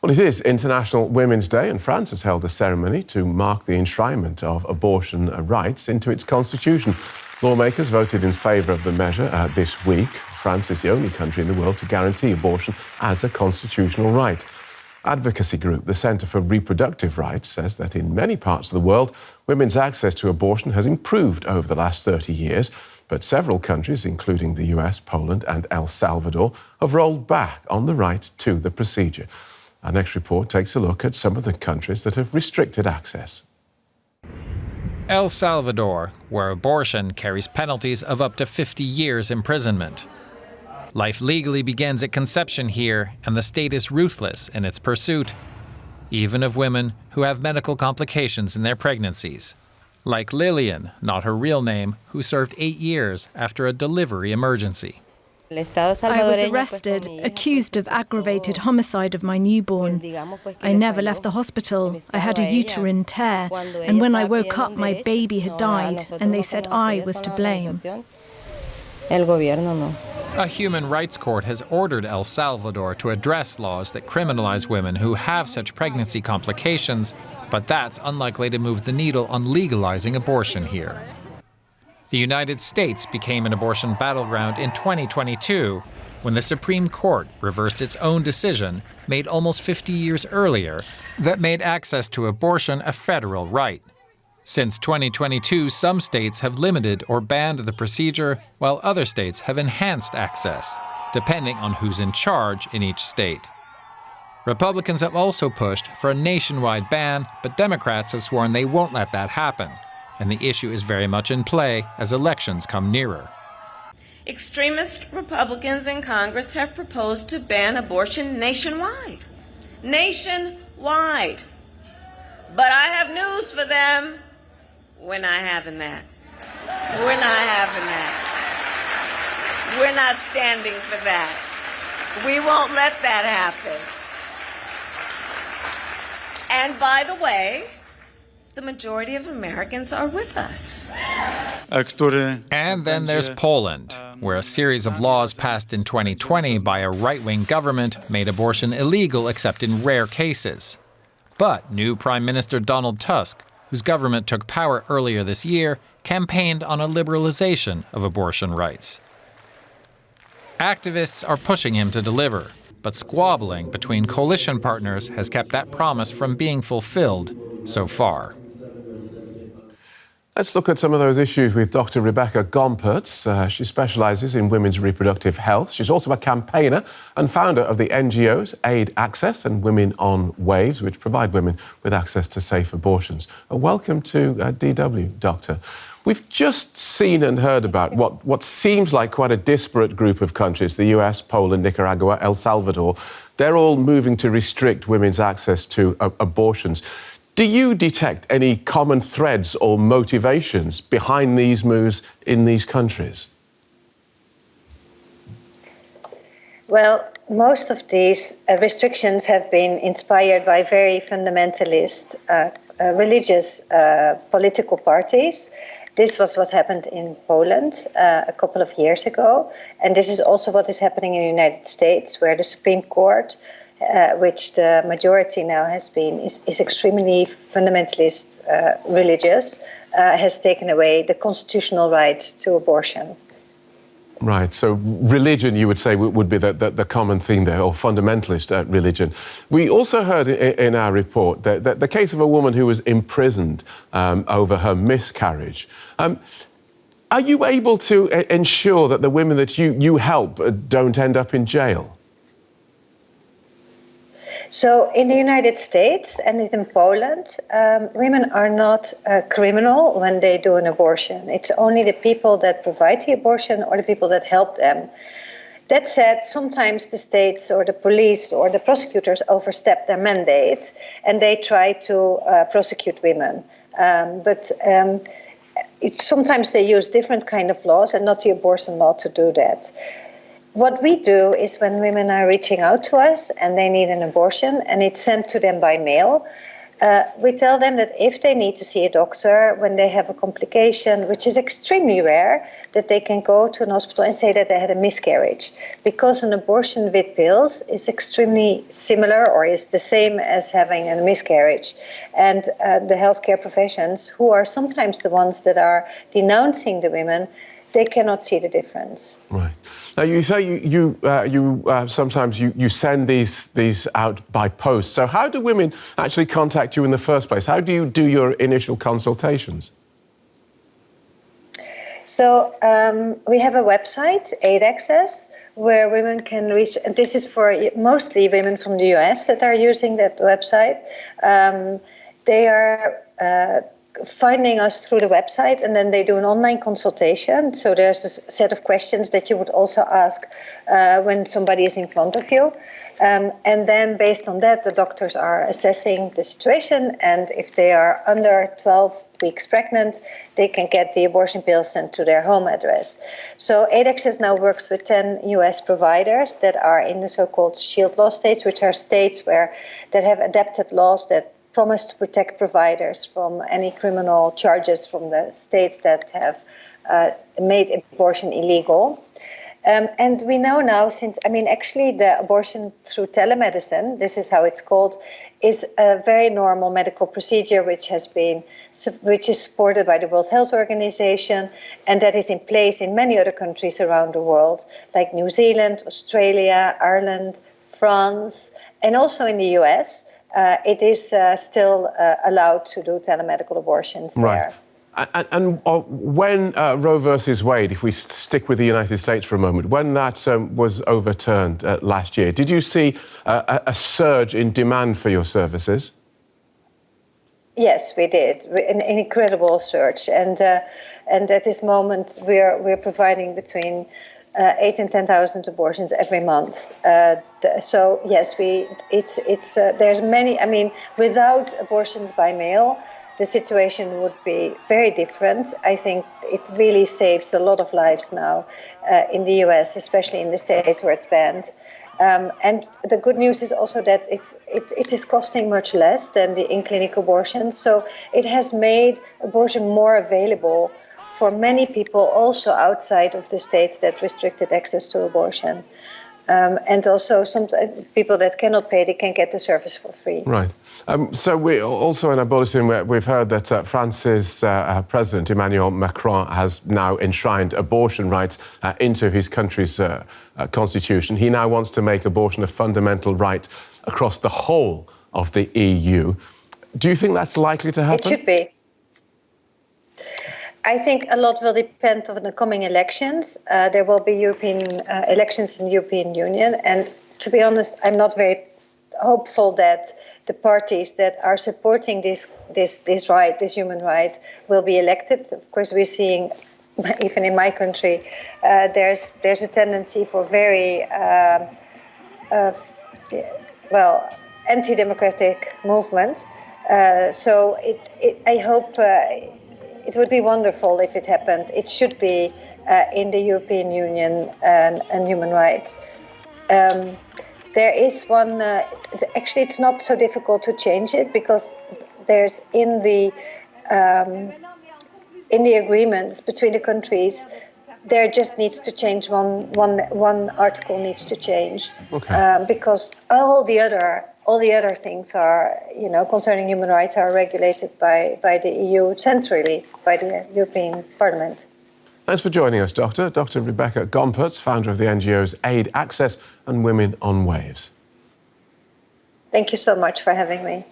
Well, it is International Women's Day, and France has held a ceremony to mark the enshrinement of abortion rights into its constitution. Lawmakers voted in favour of the measure this week. France is the only country in the world to guarantee abortion as a constitutional right. Advocacy group, the Centre for Reproductive Rights, says that in many parts of the world, women's access to abortion has improved over the last 30 years. But several countries, including the US, Poland and El Salvador, have rolled back on the right to the procedure. Our next report takes a look at some of the countries that have restricted access. El Salvador, where abortion carries penalties of up to 50 years imprisonment. Life legally begins at conception here, and the state is ruthless in its pursuit, even of women who have medical complications in their pregnancies. Like Lillian, not her real name, who served 8 years after a delivery emergency. I was arrested, accused of aggravated homicide of my newborn. I never left the hospital. I had a uterine tear, and when I woke up, my baby had died, and they said I was to blame. A human rights court has ordered El Salvador to address laws that criminalize women who have such pregnancy complications, but that's unlikely to move the needle on legalizing abortion here. The United States became an abortion battleground in 2022 when the Supreme Court reversed its own decision made almost 50 years earlier that made access to abortion a federal right. Since 2022, some states have limited or banned the procedure, while other states have enhanced access, depending on who's in charge in each state. Republicans have also pushed for a nationwide ban, but Democrats have sworn they won't let that happen. And the issue is very much in play as elections come nearer. Extremist Republicans in Congress have proposed to ban abortion nationwide. Nationwide. But I have news for them. We're not having that. We're not having that. We're not standing for that. We won't let that happen. And by the way, the majority of Americans are with us. And then there's Poland, where a series of laws passed in 2020 by a right-wing government made abortion illegal except in rare cases. But new Prime Minister Donald Tusk, whose government took power earlier this year, campaigned on a liberalization of abortion rights. Activists are pushing him to deliver, but squabbling between coalition partners has kept that promise from being fulfilled so far. Let's look at some of those issues with Dr. Rebecca Gompertz. She specialises in women's reproductive health. She's also a campaigner and founder of the NGOs Aid Access and Women on Waves, which provide women with access to safe abortions. Welcome to DW, Doctor. We've just seen and heard about what seems like quite a disparate group of countries, the US, Poland, Nicaragua, El Salvador. They're all moving to restrict women's access to abortions. Do you detect any common threads or motivations behind these moves in these countries? Well, most of these restrictions have been inspired by very fundamentalist religious political parties. This was what happened in Poland a couple of years ago. And this is also what is happening in the United States, where the Supreme Court, which the majority now has been, is extremely fundamentalist religious, has taken away the constitutional right to abortion. Right, so religion, you would say, would be the common theme there, or fundamentalist religion. We also heard in our report that the case of a woman who was imprisoned over her miscarriage. Are you able to ensure that the women that you help don't end up in jail? So in the United States and in Poland, women are not criminal when they do an abortion. It's only the people that provide the abortion or the people that help them. That said, sometimes the states or the police or the prosecutors overstep their mandate and they try to prosecute women. Sometimes they use different kind of laws and not the abortion law to do that. What we do is when women are reaching out to us and they need an abortion and it's sent to them by mail, We tell them that if they need to see a doctor when they have a complication, which is extremely rare, that they can go to an hospital and say that they had a miscarriage, because an abortion with pills is extremely similar or is the same as having a miscarriage. And the healthcare professions, who are sometimes the ones that are denouncing the women, they cannot see the difference. Right. Now, you say you sometimes you send these out by post. So how do women actually contact you in the first place? How do you do your initial consultations? So we have a website, Aid Access, where women can reach. And this is for mostly women from the US that are using that website. They are finding us through the website, and then they do an online consultation. So there's a set of questions that you would also ask when somebody is in front of you. And then based on that, the doctors are assessing the situation, and if they are under 12 weeks pregnant, they can get the abortion pills sent to their home address. So Aid Access now works with 10 US providers that are in the so-called shield law states, which are states that have adapted laws that promise to protect providers from any criminal charges from the states that have made abortion illegal. And we know now, actually the abortion through telemedicine, this is how it's called, is a very normal medical procedure which is supported by the World Health Organization, and that is in place in many other countries around the world, like New Zealand, Australia, Ireland, France, and also in the US. It is still allowed to do telemedical abortions there. And when Roe versus Wade, if we stick with the United States for a moment, when that was overturned last year, did you see a surge in demand for your services? Yes, we did. An incredible surge. And at this moment, we're providing between 8,000 and 10,000 abortions every month. So yes, there's many. I mean, without abortions by mail, the situation would be very different. I think it really saves a lot of lives now in the US, especially in the states where it's banned. And the good news is also that it is costing much less than the in-clinic abortion. So it has made abortion more available for many people also outside of the states that restricted access to abortion. And also some people that cannot pay, they can get the service for free. Right. So we also in our bulletin, we've heard that France's President Emmanuel Macron has now enshrined abortion rights into his country's constitution. He now wants to make abortion a fundamental right across the whole of the EU. Do you think that's likely to happen? It should be. I think a lot will depend on the coming elections. There will be European elections in the European Union. And to be honest, I'm not very hopeful that the parties that are supporting this human right, will be elected. Of course, we're seeing, even in my country, there's a tendency for very, anti-democratic movement. So I hope it would be wonderful if it happened. It should be in the European Union and human rights. There is one, actually it's not so difficult to change it, because there's in the agreements between the countries, there just needs to change one article needs to change. Okay. Because all the other things are, concerning human rights are regulated by the EU centrally, by the European Parliament. Thanks for joining us, Doctor. Dr. Rebecca Gompertz, founder of the NGOs Aid Access and Women on Waves. Thank you so much for having me.